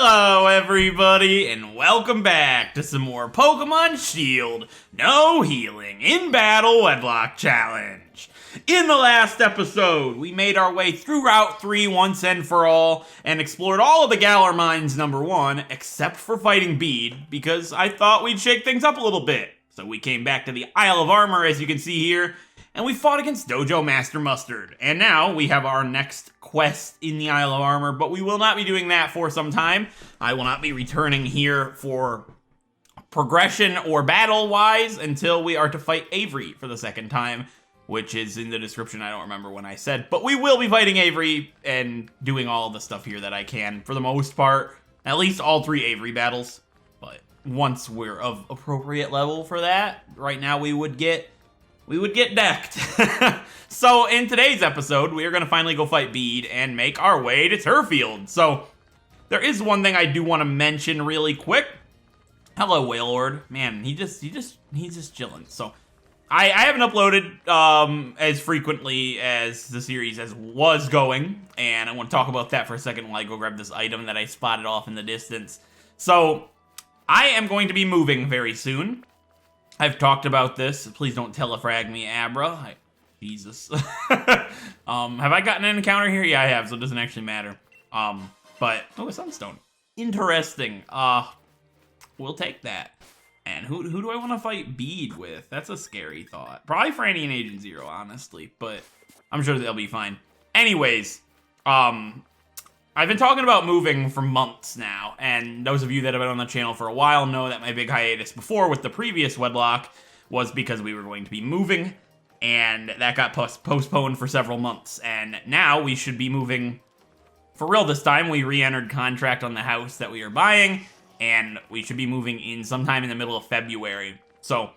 Hello everybody, and welcome back to some more Pokemon Shield No Healing in Battle Wedlocke Challenge. In the last episode, we made our way through Route 3 once and for all, and explored all of the Galar Mines #1, except for fighting Bede, because I thought we'd shake things up a little bit. So we came back to the Isle of Armor, as you can see here, and we fought against Dojo Master Mustard. And now we have our next quest in the Isle of Armor, but we will not be doing that for some time. I will not be returning here for progression or battle-wise until we are to fight Avery for the second time, which is in the description. I don't remember when I said, but we will be fighting Avery and doing all the stuff here that I can for the most part. At least all 3 Avery battles, but once we're of appropriate level for that, right now we would get decked. So in today's episode, we are going to finally go fight Bede and make our way to Turffield. So there is one thing I do want to mention really quick. Hello, Wailord. Man, he's just chilling. So I haven't uploaded as frequently as the series was going, and I want to talk about that for a second while I go grab this item that I spotted off in the distance. So I am going to be moving very soon. I've talked about this. Please don't telefrag me, Abra. Jesus. Have I gotten an encounter here? Yeah, I have, so it doesn't actually matter. But, a Sunstone. Interesting. We'll take that. And who do I want to fight Bede with? That's a scary thought. Probably Franny and Agent Zero, honestly, but I'm sure they'll be fine. Anyways, I've been talking about moving for months now, and those of you that have been on the channel for a while know that my big hiatus before with the previous Wedlocke was because we were going to be moving, and that got postponed for several months, and now we should be moving for real this time. We re-entered contract on the house that we are buying, and we should be moving in sometime in the middle of February. So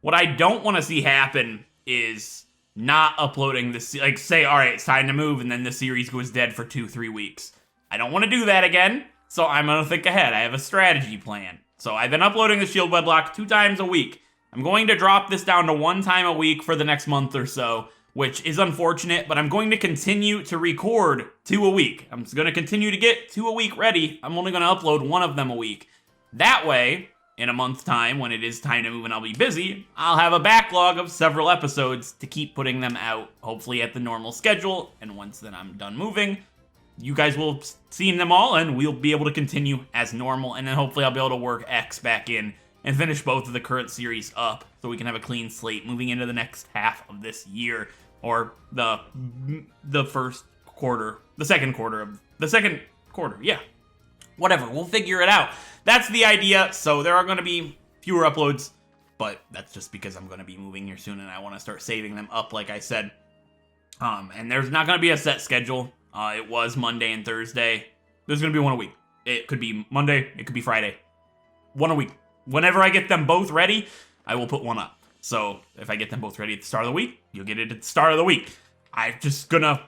what I don't want to see happen is not uploading this, like, say, all right, it's time to move, and then the series goes dead for 2-3 weeks. I don't want to do that again, so I'm going to think ahead. I have a strategy plan. So I've been uploading the Shield Wedlocke 2 times a week. I'm going to drop this down to 1 time a week for the next month or so, which is unfortunate, but I'm going to continue to record 2 a week. I'm going to continue to get 2 a week ready. I'm only going to upload 1 of them a week. That way, in a month's time, when it is time to move and I'll be busy, I'll have a backlog of several episodes to keep putting them out, hopefully at the normal schedule, and once then I'm done moving, you guys will see them all, and we'll be able to continue as normal, and then hopefully I'll be able to work X back in and finish both of the current series up, so we can have a clean slate moving into the next half of this year, or the second quarter, yeah. Whatever, we'll figure it out. That's the idea, so there are going to be fewer uploads, but that's just because I'm going to be moving here soon and I want to start saving them up, like I said. And there's not going to be a set schedule. It was Monday and Thursday. There's going to be 1 a week. It could be Monday, it could be Friday. 1 a week. Whenever I get them both ready, I will put 1 up. So if I get them both ready at the start of the week, you'll get it at the start of the week. I'm just going to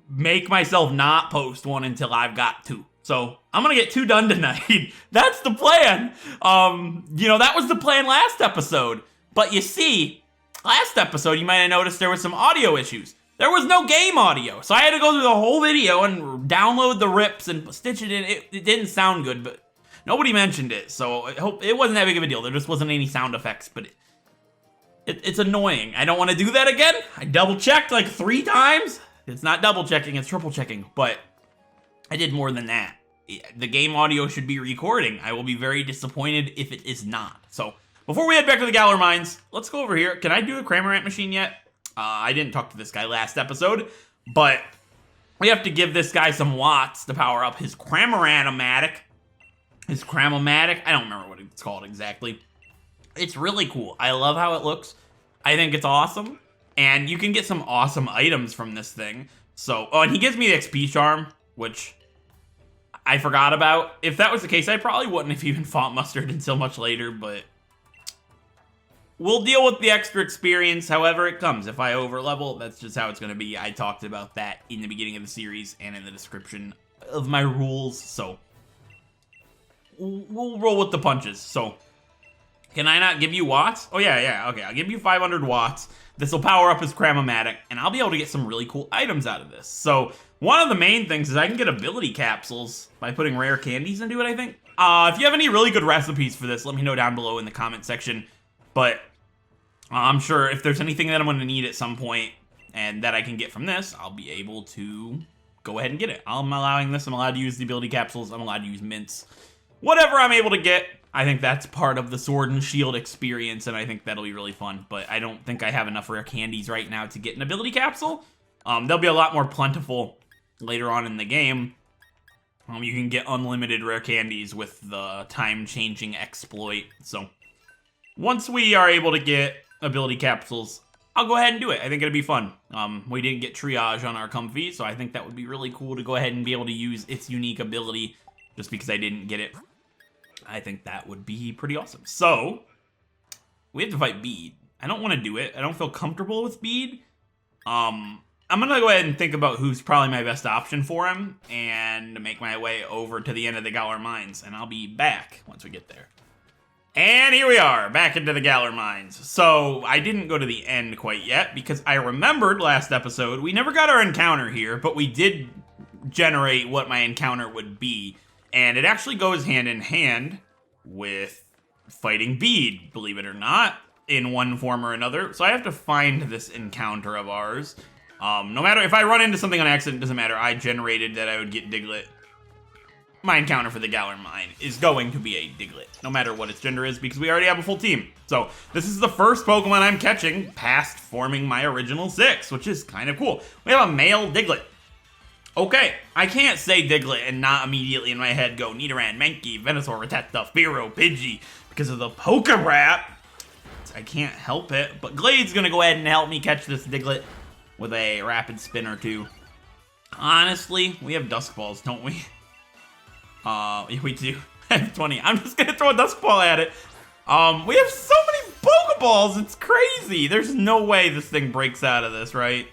make myself not post 1 until I've got 2. So I'm going to get 2 done tonight. That's the plan. That was the plan last episode. But you see, last episode, you might have noticed there was some audio issues. There was no game audio. So I had to go through the whole video and download the rips and stitch it in. It didn't sound good, but nobody mentioned it. So I hope it wasn't that big of a deal. There just wasn't any sound effects, but it's annoying. I don't want to do that again. I double checked like 3 times. It's not double checking, it's triple checking, but I did more than that. The game audio should be recording. I will be very disappointed if it is not. So, before we head back to the Galar Mines, let's go over here. Can I do a Cramorant machine yet? I didn't talk to this guy last episode, but we have to give this guy some watts to power up his Cramorant-o-matic. His Cramomatic? I don't remember what it's called exactly. It's really cool. I love how it looks. I think it's awesome. And you can get some awesome items from this thing. So, and he gives me the XP charm, which I forgot about. If that was the case, I probably wouldn't have even fought Mustard until much later, but we'll deal with the extra experience however it comes. If I overlevel, that's just how it's going to be. I talked about that in the beginning of the series and in the description of my rules, so we'll roll with the punches. So, can I not give you watts? Oh, yeah, okay. I'll give you 500 watts. This will power up his Cramomatic, and I'll be able to get some really cool items out of this. So, One of the main things is I can get ability capsules by putting rare candies into it, I think. If you have any really good recipes for this, let me know down below in the comment section. But I'm sure if there's anything that I'm going to need at some point and that I can get from this, I'll be able to go ahead and get it. I'm allowing this. I'm allowed to use the ability capsules. I'm allowed to use mints. Whatever I'm able to get, I think that's part of the Sword and Shield experience, and I think that'll be really fun. But I don't think I have enough rare candies right now to get an ability capsule. They'll be a lot more plentiful later on in the game. You can get unlimited rare candies with the time-changing exploit. So once we are able to get ability capsules, I'll go ahead and do it. I think it'll be fun. We didn't get triage on our Comfy, so I think that would be really cool to go ahead and be able to use its unique ability just because I didn't get it. I think that would be pretty awesome. So we have to fight Bede. I don't want to do it. I don't feel comfortable with Bede. I'm going to go ahead and think about who's probably my best option for him and make my way over to the end of the Galar Mines, and I'll be back once we get there. And here we are, back into the Galar Mines. So I didn't go to the end quite yet because I remembered last episode we never got our encounter here, but we did generate what my encounter would be, and it actually goes hand in hand with fighting Bede, believe it or not, in one form or another. So I have to find this encounter of ours. No matter if I run into something on accident, doesn't matter. I generated that I would get Diglett. My encounter for the Galar Mine is going to be a Diglett, no matter what its gender is, because we already have a full team. So this is the first Pokemon I'm catching past forming my original 6, which is kind of cool. We have a male Diglett. Okay, I can't say Diglett and not immediately in my head go Nidoran, Mankey, Venusaur, Rattata, Fearow, Pidgey, because of the Poké Rap. I can't help it, but Glade's gonna go ahead and help me catch this Diglett with a rapid spin or two. Honestly, we have Dusk Balls, don't we? Yeah, we do. I have 20. I'm just gonna throw a Dusk Ball at it. We have so many Pokeballs, it's crazy. There's no way this thing breaks out of this, right?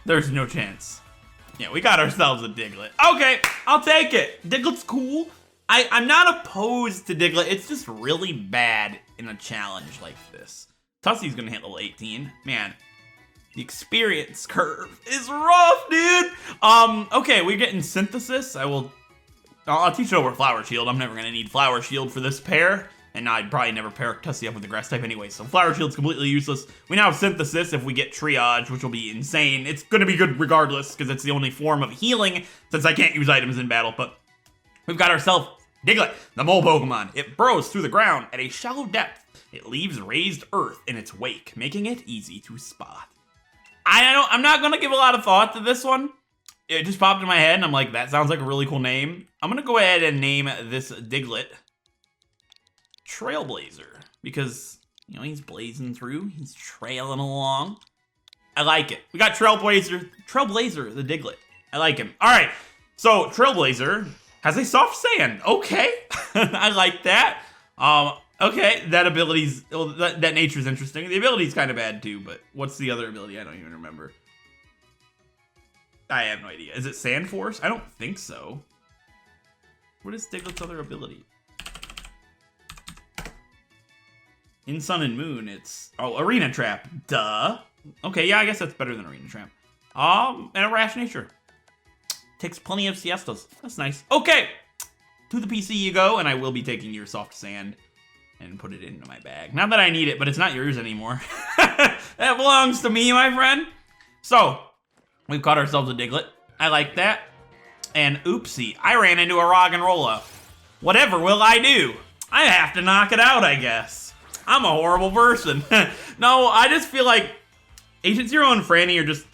There's no chance. Yeah, we got ourselves a Diglett. Okay, I'll take it. Diglett's cool. I'm not opposed to Diglett. It's just really bad in a challenge like this. Tussie's gonna hit level 18. Man, the experience curve is rough, dude. Okay, we're getting Synthesis. I'll teach it over Flower Shield. I'm never gonna need Flower Shield for this pair. And I'd probably never pair Tussie up with the Grass type anyway, so Flower Shield's completely useless. We now have Synthesis if we get Triage, which will be insane. It's gonna be good regardless, because it's the only form of healing, since I can't use items in battle, but we've got ourselves Diglett, the mole Pokemon. It burrows through the ground at a shallow depth. It leaves raised earth in its wake, making it easy to spot. I'm not gonna give a lot of thought to this one. It just popped in my head, and I'm like, that sounds like a really cool name. I'm gonna go ahead and name this Diglett Trailblazer, because, you know, he's blazing through, he's trailing along. I like it. We got Trailblazer, the Diglett. I like him. All right, so Trailblazer has a soft sand. Okay, I like that. Okay, that ability's, well, that nature's interesting. The ability's kind of bad too, but what's the other ability? I don't even remember. I have no idea. Is it Sand Force? I don't think so. What is Diglett's other ability? In Sun and Moon, it's... Oh, Arena Trap. Duh. Okay, yeah, I guess that's better than Arena Trap. And a Rash Nature. Takes plenty of siestas. That's nice. Okay. To the PC you go, and I will be taking your Soft Sand and put it into my bag. Not that I need it, but it's not yours anymore. That belongs to me, my friend. So, we've caught ourselves a Diglett. I like that. And oopsie, I ran into a Roggenrola. Whatever will I do? I have to knock it out, I guess. I'm a horrible person. No, I just feel like Agent Zero and Franny are just...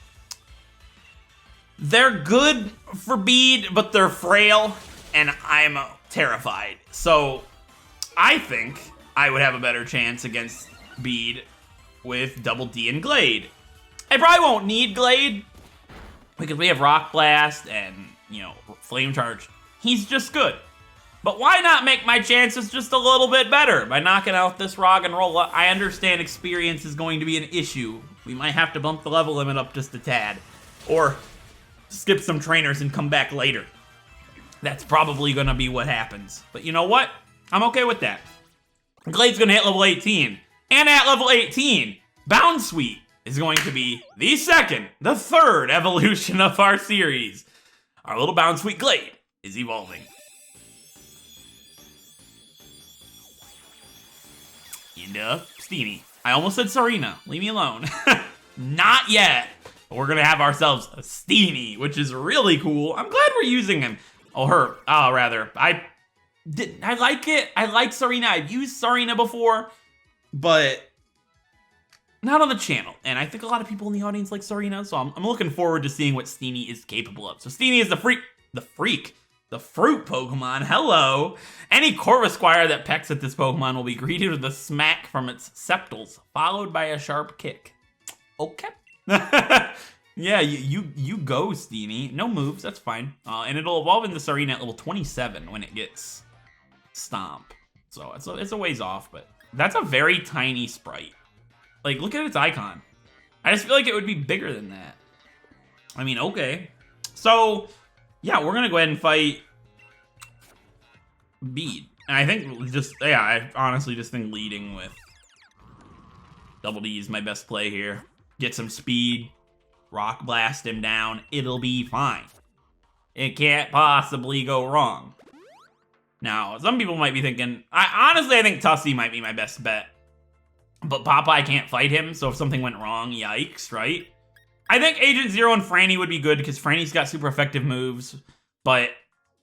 They're good for Bede, but they're frail, and I'm terrified. So, I think I would have a better chance against Bede with Double D and Glade. I probably won't need Glade, because we have Rock Blast and, you know, Flame Charge. He's just good. But why not make my chances just a little bit better by knocking out this Roggenrola? I understand experience is going to be an issue. We might have to bump the level limit up just a tad. Or skip some trainers and come back later. That's probably going to be what happens. But you know what? I'm okay with that. Glade's going to hit level 18. And at level 18, Bounsweet is going to be the third evolution of our series. Our little Bound Sweet Glade is evolving. And, Steamy. I almost said Serena. Leave me alone. Not yet. But we're gonna have ourselves a Steamy, which is really cool. I'm glad we're using him. Oh, her. Oh, rather. I like it. I like Serena. I've used Serena before, but not on the channel. And I think a lot of people in the audience like Serena, so I'm looking forward to seeing what Steamy is capable of. So Steamy is the fruit Pokemon. Hello. Any Corvisquire that pecks at this Pokemon will be greeted with a smack from its septals, followed by a sharp kick. Okay. Yeah, you go, Steamy. No moves, that's fine. And it'll evolve into Serena at level 27 when it gets Stomp. So it's a ways off, but that's a very tiny sprite. Like, look at its icon. I just feel like it would be bigger than that. I mean, okay. So, yeah, we're gonna go ahead and fight Bede. And I think I honestly just think leading with Double D is my best play here. Get some speed, Rock Blast him down, it'll be fine. It can't possibly go wrong. Now, some people might be thinking, I think Tussie might be my best bet. But Popeye can't fight him, so if something went wrong, yikes, right? I think Agent Zero and Franny would be good because Franny's got super effective moves, but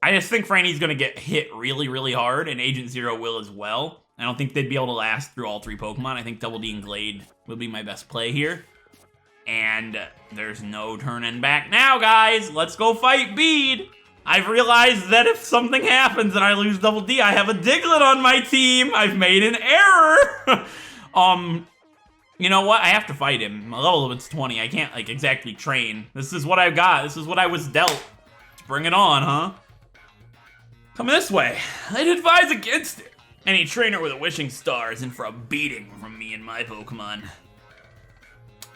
I just think Franny's gonna get hit really, really hard, and Agent Zero will as well. I don't think they'd be able to last through all three Pokemon. I think Double D and Glade will be my best play here. And there's no turning back now, guys. Let's go fight Bede. I've realized that if something happens and I lose Double D, I have a Diglett on my team. I've made an error. You know what? I have to fight him. My level of it's 20. I can't, like, exactly train. This is what I've got. This is what I was dealt. Let's bring it on, huh? Coming this way. I'd advise against it. Any trainer with a wishing star is in for a beating from me and my Pokemon.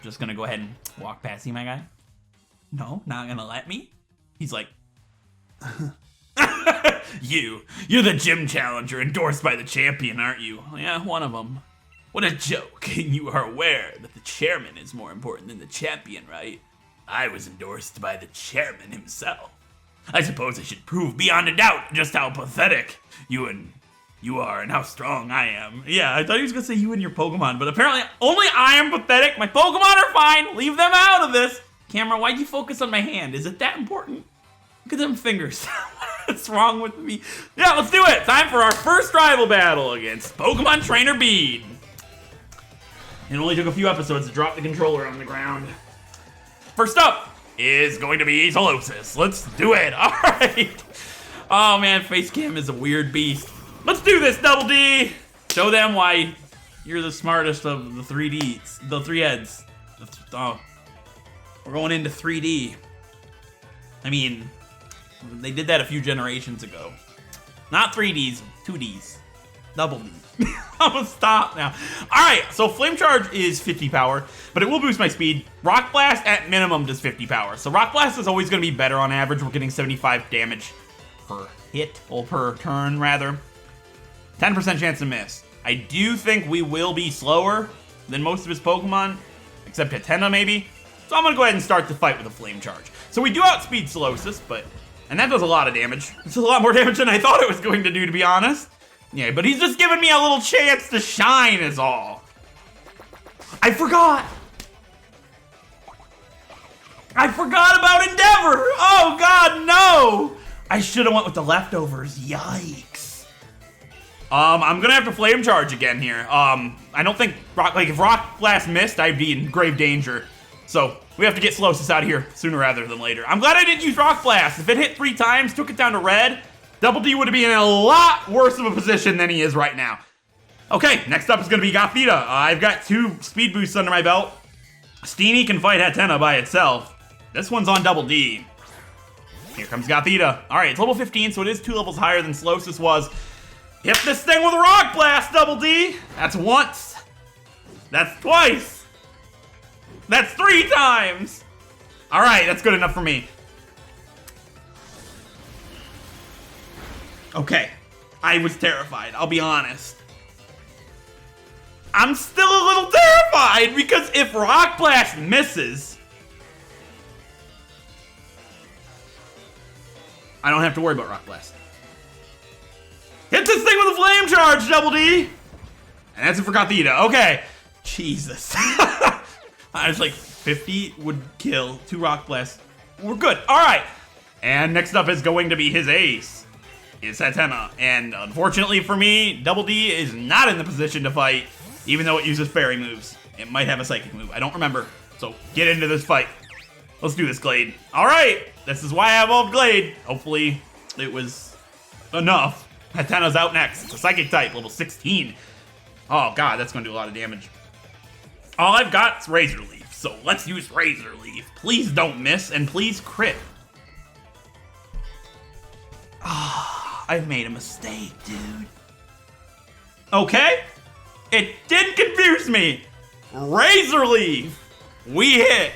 Just gonna go ahead and walk past you, my guy. No, not gonna let me. He's like, You're the gym challenger endorsed by the champion, aren't you? Yeah, one of them. What a joke. You are aware that the chairman is more important than the champion, right? I was endorsed by the chairman himself. I suppose I should prove beyond a doubt just how pathetic you are and how strong I am. Yeah, I thought he was gonna say you and your Pokemon, but apparently only I am pathetic. My Pokemon are fine. Leave them out of this. Camera, why'd you focus on my hand? Is it that important? Look at them fingers. What's wrong with me? Yeah, let's do it. Time for our first rival battle against Pokemon Trainer Bede. It only took a few episodes to drop the controller on the ground. First up is going to be Solosis. Let's do it. All right. Oh man, Facecam is a weird beast. Let's do this, Double D. Show them why you're the smartest of the 3Ds, the 3 heads. Oh, we're going into 3D. I mean, they did that a few generations ago. Not 3Ds, 2Ds. Double D. I'm gonna stop now. Alright, so Flame Charge is 50 power, but it will boost my speed. Rock Blast at minimum does 50 power. So Rock Blast is always gonna be better on average. We're getting 75 damage per hit, or per turn rather. 10% chance to miss. I do think we will be slower than most of his Pokemon, except Hatena maybe. So I'm gonna go ahead and start the fight with a Flame Charge. So we do outspeed Solosis, and that does a lot of damage. It's a lot more damage than I thought it was going to do, to be honest. Yeah, but he's just giving me a little chance to shine is all. I forgot about Endeavor. Oh God, no. I should have went with the leftovers. Yikes. I'm gonna have to Flame Charge again here. I don't think if Rock Blast missed, I'd be in grave danger. So we have to get Solosis out of here sooner rather than later. I'm glad I didn't use Rock Blast. If it hit 3 times, took it down to red, Double D would be in a lot worse of a position than he is right now. Okay, next up is going to be Gothita. I've got 2 speed boosts under my belt. Steenie can fight Hatena by itself. This one's on Double D. Here comes Gothita. All right, it's level 15, so it is 2 levels higher than Solosis was. Hit this thing with a Rock Blast, Double D. That's once. That's twice. That's 3 times. All right, that's good enough for me. Okay, I was terrified, I'll be honest. I'm still a little terrified because if Rock Blast misses, I don't have to worry about Rock Blast. Hit this thing with a Flame Charge, Double D! And that's it for Gothita. Okay. Jesus. I was like, 50 would kill 2 Rock Blasts. We're good. All right. And next up is going to be his ace. Is Hatena. And unfortunately for me, Double D is not in the position to fight, even though it uses fairy moves. It might have a psychic move. I don't remember. So get into this fight. Let's do this, Glade. All right. This is why I evolved Glade. Hopefully it was enough. Hatena's out next. It's a psychic type, level 16. Oh god, that's gonna do a lot of damage. All I've got is Razor Leaf, so let's use Razor Leaf. Please don't miss, and please crit. Ah, I've made a mistake, dude. Okay, it did confuse me. Razor Leaf, we hit.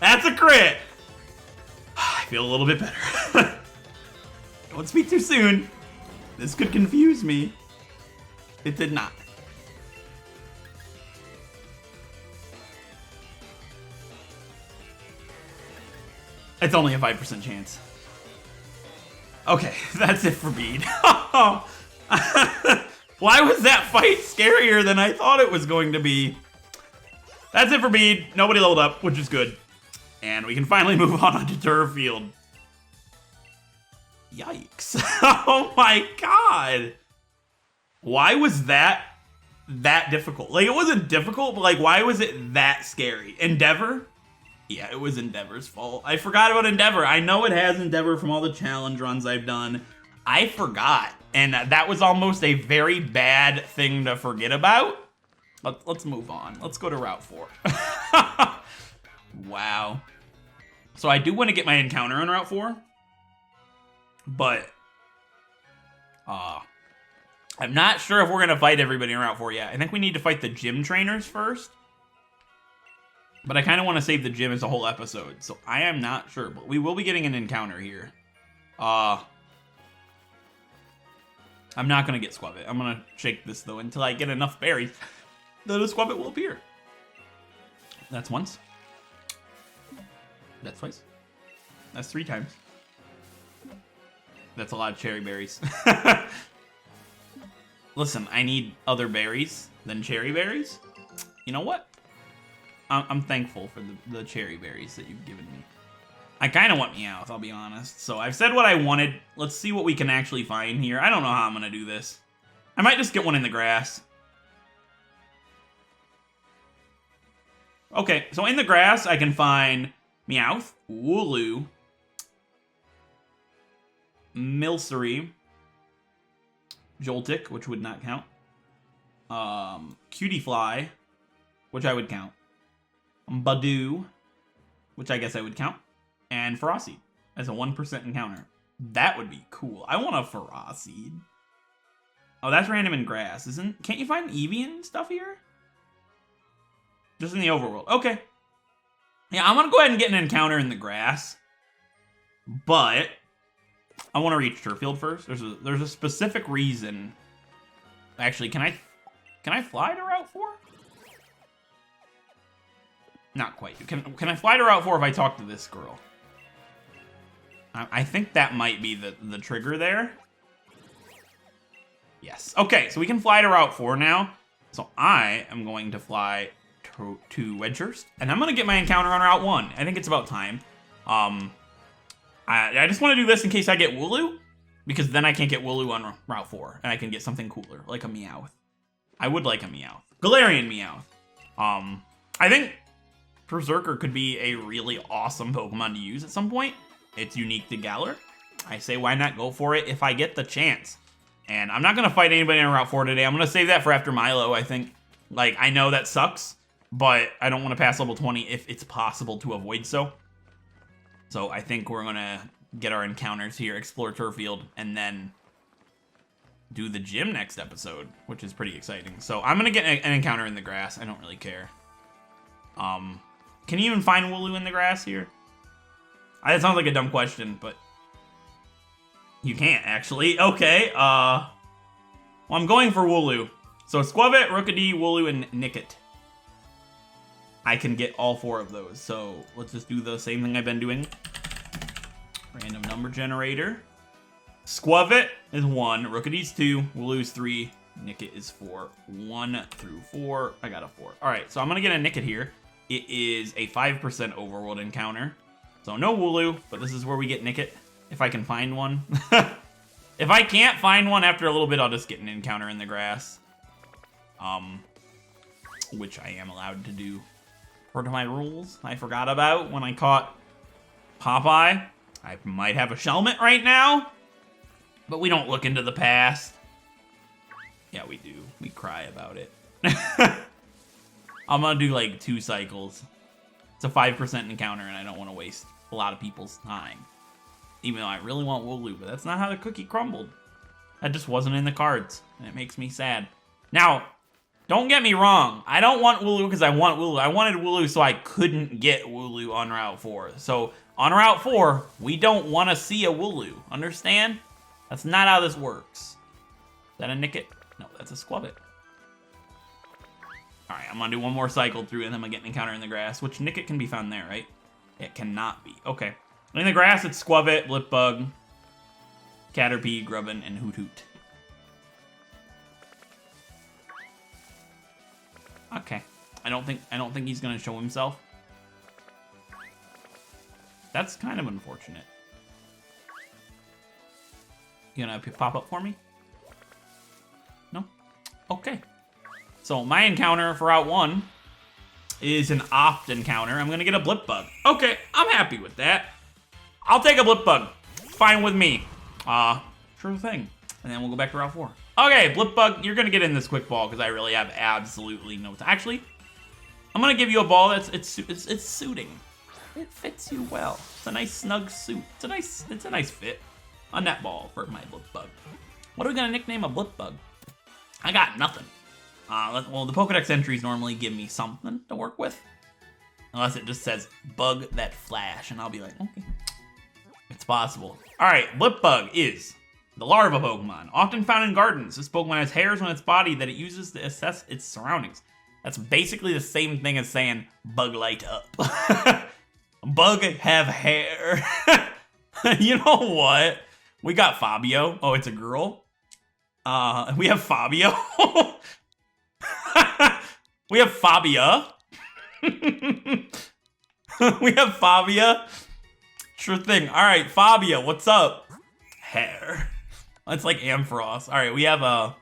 That's a crit. I feel a little bit better. Don't speak too soon. This could confuse me. It did not. It's only a 5% chance. Okay, that's it for Bede. Why was that fight scarier than I thought it was going to be? That's it for Bede. Nobody leveled up, which is good. And we can finally move on to Turffield. Yikes. Oh my god. Why was that difficult? Like, it wasn't difficult, but like, why was it that scary? Endeavor? Yeah, it was Endeavor's fault. I forgot about Endeavor. I know it has Endeavor from all the challenge runs I've done. I forgot. And that was almost a very bad thing to forget about. Let's move on. Let's go to Route 4. Wow. So I do want to get my encounter on Route 4. But, I'm not sure if we're going to fight everybody in Route 4 yet. I think we need to fight the gym trainers first. But I kind of want to save the gym as a whole episode. So I am not sure. But we will be getting an encounter here. I'm not going to get Squabbit. I'm going to shake this, though, until I get enough berries. Then the Squabbit will appear. That's once. That's twice. That's 3 times. That's a lot of cherry berries. Listen, I need other berries than cherry berries. You know what? I'm thankful for the cherry berries that you've given me. I kind of want Meowth, I'll be honest. So I've said what I wanted. Let's see what we can actually find here. I don't know how I'm going to do this. I might just get one in the grass. Okay, so in the grass, I can find Meowth, Wooloo, Milcery, Joltik, which would not count, Cutiefly, which I would count, Badoo, which I guess I would count, and Ferroseed as a 1% encounter. That would be cool. I want a Ferroseed. Oh, that's random in grass, isn't? Can't you find Eevee stuff here? Just in the overworld. Okay. Yeah, I'm gonna go ahead and get an encounter in the grass, but I want to reach Turffield first. There's a specific reason. Actually, can I fly to Route 4? Not quite. Can I fly to Route 4 if I talk to this girl? I think that might be the trigger there. Yes. Okay, so we can fly to Route 4 now. So I am going to fly to Wedgehurst, and I'm going to get my encounter on Route 1. I think it's about time. I just want to do this in case I get Wooloo, because then I can't get Wooloo on Route 4, and I can get something cooler, like a Meowth. I would like a Meowth. Galarian Meowth. I think Berserker could be a really awesome Pokemon to use at some point. It's unique to Galar. I say why not go for it if I get the chance. And I'm not going to fight anybody on Route 4 today. I'm going to save that for after Milo, I think. Like, I know that sucks, but I don't want to pass level 20 if it's possible to avoid so. So I think we're going to get our encounters here, explore Turffield, and then do the gym next episode, which is pretty exciting. So I'm going to get an encounter in the grass. I don't really care. Can you even find Wooloo in the grass here? That sounds like a dumb question, but you can't, actually. Okay, well, I'm going for Wooloo. So Squabbit, Rookidee, Wooloo, and Nickit. I can get all 4 of those, so let's just do the same thing I've been doing. Random number generator. Squavit is 1. Rookity's 2. Wooloo's 3. Nickit is 4. 1 through 4. I got a 4. Alright, so I'm gonna get a Nickit here. It is a 5% overworld encounter. So no Wooloo, but this is where we get Nickit. If I can find one. If I can't find one after a little bit, I'll just get an encounter in the grass. Which I am allowed to do. Part of my rules I forgot about when I caught Popeye. I might have a Shelmet right now. But we don't look into the past. Yeah, we do. We cry about it. I'm gonna do like 2 cycles. It's a 5% encounter and I don't want to waste a lot of people's time. Even though I really want Wooloo, but that's not how the cookie crumbled. That just wasn't in the cards, and it makes me sad. Now, don't get me wrong. I don't want Wooloo because I want Wooloo. I wanted Wooloo so I couldn't get Wooloo on Route 4. So, on Route 4, we don't want to see a Wooloo. Understand? That's not how this works. Is that a Nickit? No, that's a Squavit. Alright, I'm gonna do one more cycle through and then I'm gonna get an encounter in the grass, which Nickit can be found there, right? It cannot be. Okay. In the grass, it's Squavit, Blipbug, Caterpie, Grubbin, and Hoot Hoot. Okay. I don't think he's gonna show himself. That's kind of unfortunate. You gonna pop up for me? No? Okay. So my encounter for Route 1 is an opt encounter. I'm gonna get a Blipbug. Okay, I'm happy with that. I'll take a Blipbug. Fine with me. Sure thing. And then we'll go back to Route 4. Okay, Blipbug, you're gonna get in this quick ball because I really have absolutely no time. Actually, I'm gonna give you a ball that's it's suiting. It fits you well. It's a nice snug suit. It's a nice fit. A net ball for my Blipbug. What are we gonna nickname a Blipbug? I got nothing. Well, the Pokedex entries normally give me something to work with. Unless it just says, bug that flash, and I'll be like, okay. It's possible. Alright, Blipbug is the larva Pokemon, often found in gardens. This Pokemon has hairs on its body that it uses to assess its surroundings. That's basically the same thing as saying, bug light up. Bug have hair. You know what? We got Fabio. Oh, it's a girl? We have Fabio. We have Fabia. We have Fabia. Sure thing. All right, Fabia, what's up? Hair. It's like Ampharos. All right, we have a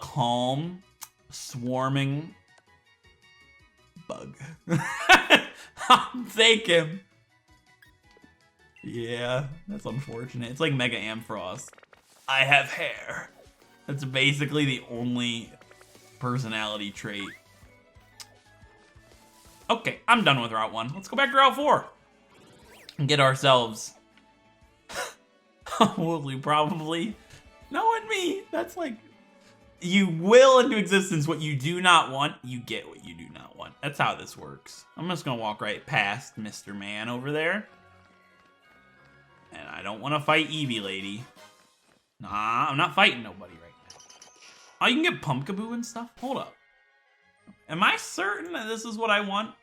calm, swarming bug. I'll take him. Yeah, that's unfortunate. It's like Mega Ampharos. I have hair. That's basically the only personality trait. Okay, I'm done with Route 1. Let's go back to Route 4. And get ourselves... Wooloo, probably. Knowing me, that's like... You will into existence what you do not want, you get what you do not want. That's how this works. I'm just gonna walk right past Mr. Man over there. And I don't want to fight Eevee Lady. Nah, I'm not fighting nobody right now. Oh, you can get Pumpkaboo and stuff? Hold up. Am I certain that this is what I want?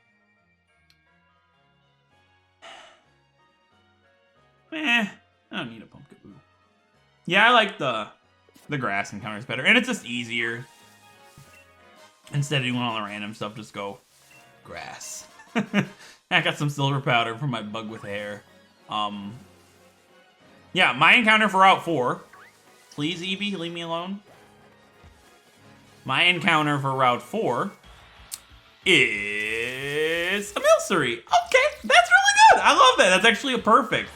I don't need a Pumpkaboo. Yeah, I like the grass encounters better. And it's just easier. Instead of doing all the random stuff, just go grass. I got some silver powder for my bug with hair. Yeah, my encounter for Route 4. Please, Eevee, leave me alone. My encounter for Route 4 is a Milcery. Okay, that's really good. I love that. That's actually a perfect.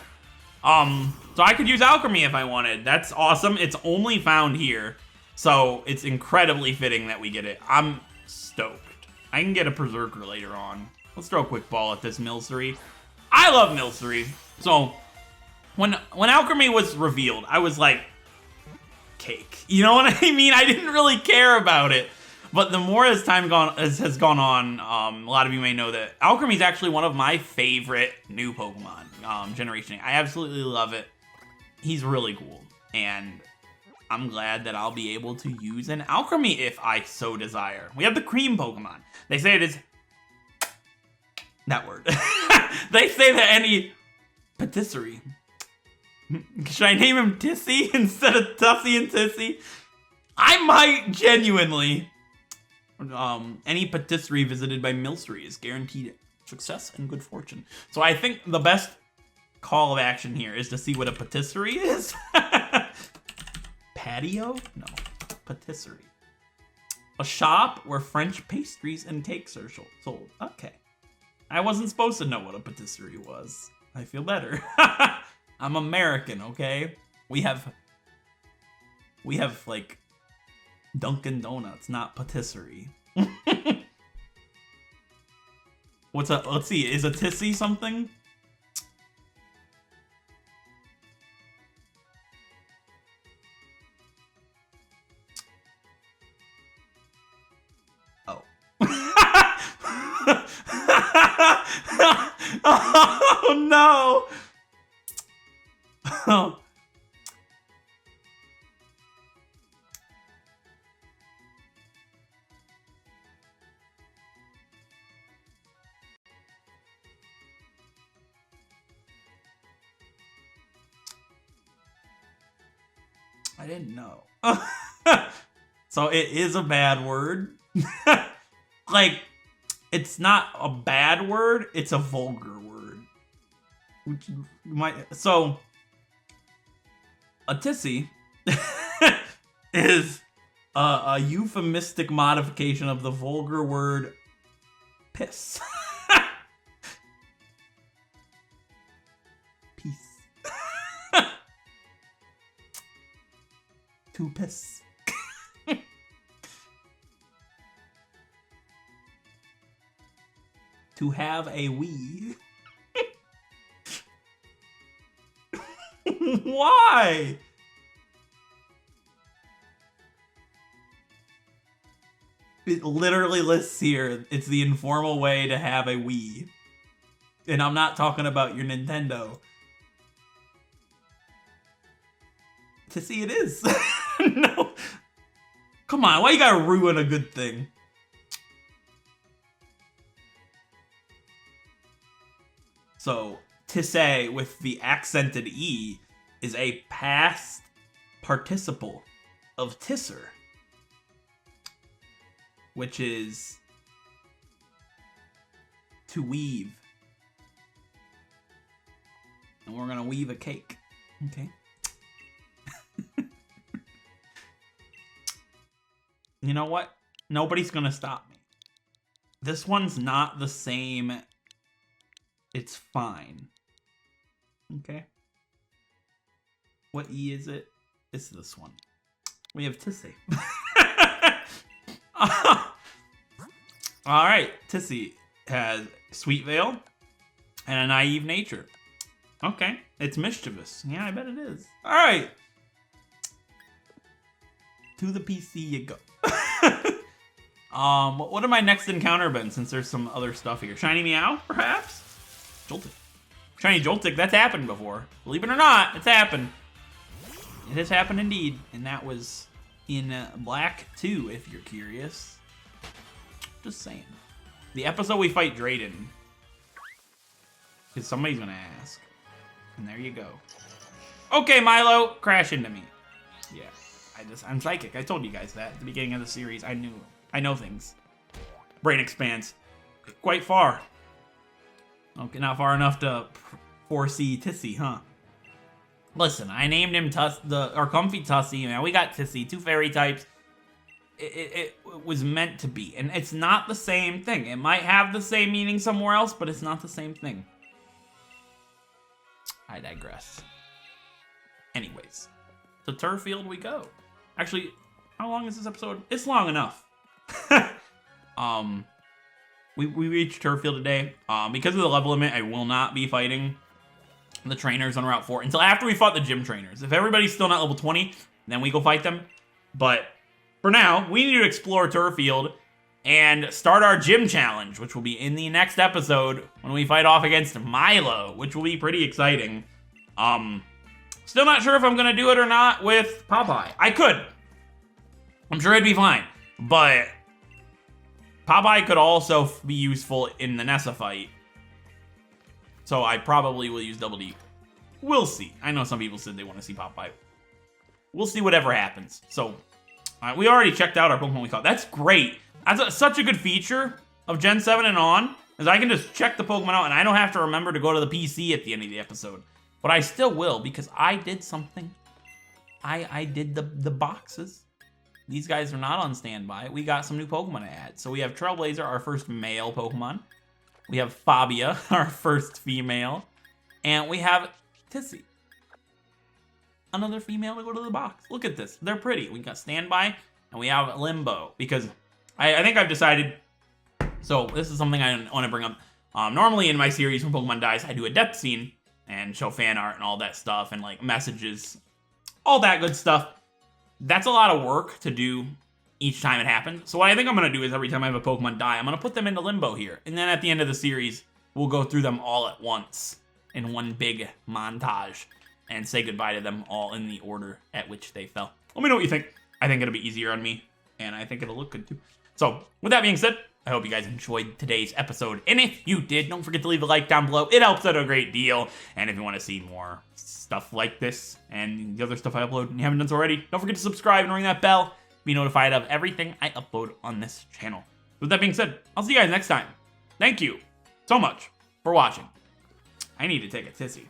So I could use Alchemy if I wanted. That's awesome. It's only found here. So it's incredibly fitting that we get it. I'm stoked. I can get a Berserker later on. Let's throw a quick ball at this Milcery. I love Milcery. So when Alchemy was revealed, I was like, cake. You know what I mean? I didn't really care about it. But the more as time has gone on, a lot of you may know that Alchemy is actually one of my favorite new Pokemon generation. I absolutely love it. He's really cool. And I'm glad that I'll be able to use an Alchemy if I so desire. We have the Cream Pokemon. They say it is... that word. They say that any Patisserie. Should I name him Tissy instead of Tussie and Tissy? I might genuinely. Any patisserie visited by Milcery is guaranteed success and good fortune. So I think the best call of action here is to see what a patisserie is. Patio? No. Patisserie. A shop where French pastries and cakes are sold. Okay. I wasn't supposed to know what a patisserie was. I feel better. I'm American, okay? We have like Dunkin' Donuts, not patisserie. Let's see, is a tissy something? Oh. Oh no! Oh. I didn't know. So it is a bad word. Like, it's not a bad word, it's a vulgar word. Which so, a tissy is a euphemistic modification of the vulgar word piss. Peace. To piss. To have a wee. Why? It literally lists here, it's the informal way to have a Wii. And I'm not talking about your Nintendo. To see it is. No. Come on, why you gotta ruin a good thing? So, tisse with the accented E is a past participle of tisser, which is to weave. And we're gonna weave a cake. Okay. You know what? Nobody's gonna stop me. This one's not the same. It's fine. Okay. What E is it? It's this one. We have Tissy. Alright, Tissy has Sweet Veil and a naive nature. Okay, it's mischievous. Yeah, I bet it is. Alright. To the PC you go. What have my next encounter been, since there's some other stuff here? Shiny Meow, perhaps? Joltik. Shiny Joltik, that's happened before. Believe it or not, it's happened. It has happened indeed, and that was in Black 2, if you're curious. Just saying. The episode we fight Drayden. Because somebody's gonna ask. And there you go. Okay, Milo, crash into me. Yeah, I'm psychic. I told you guys that at the beginning of the series. I know things. Brain expands quite far. Okay, not far enough to foresee Tissy, huh? Listen, I named him Comfy Tussie. Man, we got Tissy, 2 fairy types. It was meant to be, and it's not the same thing. It might have the same meaning somewhere else, but it's not the same thing. I digress. Anyways, to Turffield we go. Actually, how long is this episode? It's long enough. We reached Turffield today. Because of the level limit, I will not be fighting the trainers on Route 4 until after we fought the gym trainers. If everybody's still not level 20, then we go fight them. But for now, we need to explore Turffield and start our gym challenge, which will be in the next episode when we fight off against Milo, which will be pretty exciting. Still not sure if I'm gonna do it or not with Popeye. I could. I'm sure it'd be fine, but Popeye could also be useful in the Nessa fight. So I probably will use Double D. We'll see. I know some people said they want to see Popeye. We'll see whatever happens. So, we already checked out our Pokemon we caught. That's great. That's such a good feature of Gen 7 and on, is I can just check the Pokemon out and I don't have to remember to go to the PC at the end of the episode. But I still will, because I did something. I did the boxes. These guys are not on standby. We got some new Pokemon to add. So we have Trailblazer, our first male Pokemon. We have Fabia, our first female. And we have Tissy, another female to go to the box. Look at this. They're pretty. We got Standby, and we have Limbo, because I think I've decided, so this is something I want to bring up. Normally in my series, when Pokemon dies, I do a death scene and show fan art and all that stuff, and like messages, all that good stuff. That's a lot of work to do each time it happens. So what I think I'm going to do is every time I have a Pokemon die, I'm going to put them into Limbo here. And then at the end of the series, we'll go through them all at once in one big montage and say goodbye to them all in the order at which they fell. Let me know what you think. I think it'll be easier on me, and I think it'll look good too. So with that being said, I hope you guys enjoyed today's episode. And if you did, don't forget to leave a like down below. It helps out a great deal. And if you want to see more stuff like this and the other stuff I upload and you haven't done so already, don't forget to subscribe and ring that bell. Be notified of everything I upload on this channel. With that being said, I'll see you guys next time. Thank you so much for watching. I need to take a tissy.